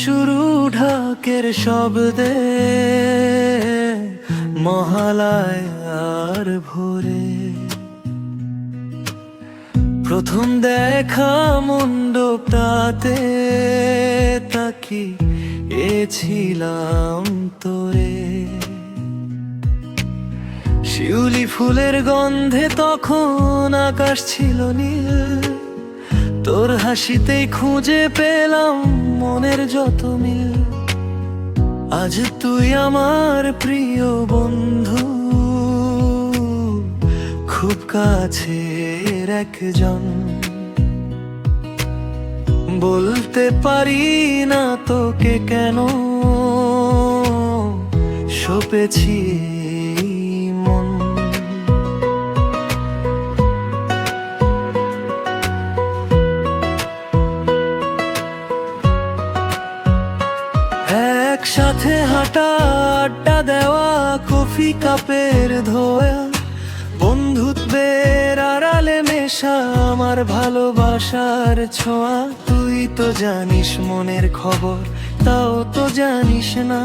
শুরু ঢাকের শব্দে, মহালয় আর ভোরে। প্রথম দেখা মণ্ডপটাতে তাকিয়েছিলাম তোরে। শিউলি ফুলের গন্ধে তখন আকাশ ছিল নীল, তোর হাসিতেই খুঁজে পেলাম মনের যত মিল। আজ তুই আমার প্রিয় বন্ধু, খুব কাছের একজন। বলতে পারি না তোকে কেন সপেছি মন। একসাথে হাঁটা, আড্ডা দেওয়া, কফি কাপের ধোয়া, বন্ধুত্বের আড়ালে মেশা আমার ভালোবাসার ছোঁয়া। তুই তো জানিস মনের খবর, তাও তো জানিস না।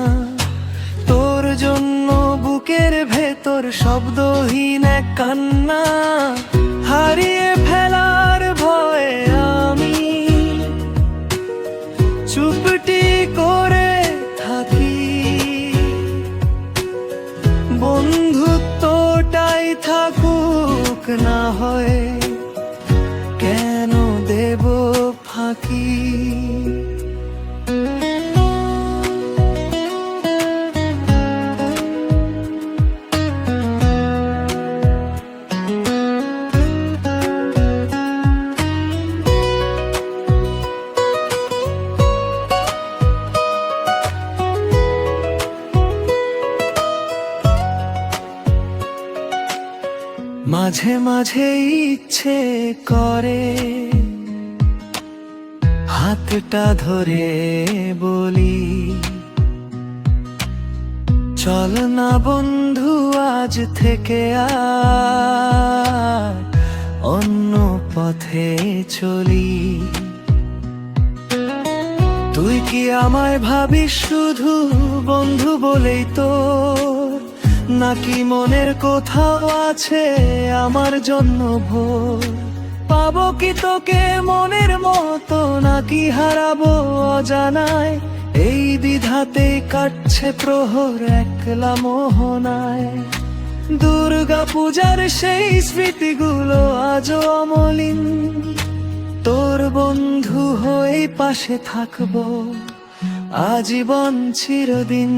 তোর জন্য বুকের ভেতর শব্দহীন এক কান্না। হারিয়ে ফেলার ভয়ে আমি চুপটি করে থাকি। বন্ধুত্বটাই থাকুক না হয়, কেন দেব ফাঁকি। মাঝে মাঝে ইচ্ছে করে হাতটা ধরে বলি, চল না বন্ধু আজ থেকে আর অন্য পথে চলি। তুই কি আমায় ভাবিস শুধু বন্ধু বলেই তোর, নাকি মনের কোথাও আছে আমার জন্য ভোর? পাবো কি তোকে মনের মতো, নাকি হারাবো অজানায়? এই দ্বিধাতে কাটছে প্রহর একলা মোহনায়। দুর্গা পূজার সেই স্মৃতিগুলো আজও অমলিন, তোর বন্ধু হয়ে পাশে থাকবো আজীবন চিরদিন।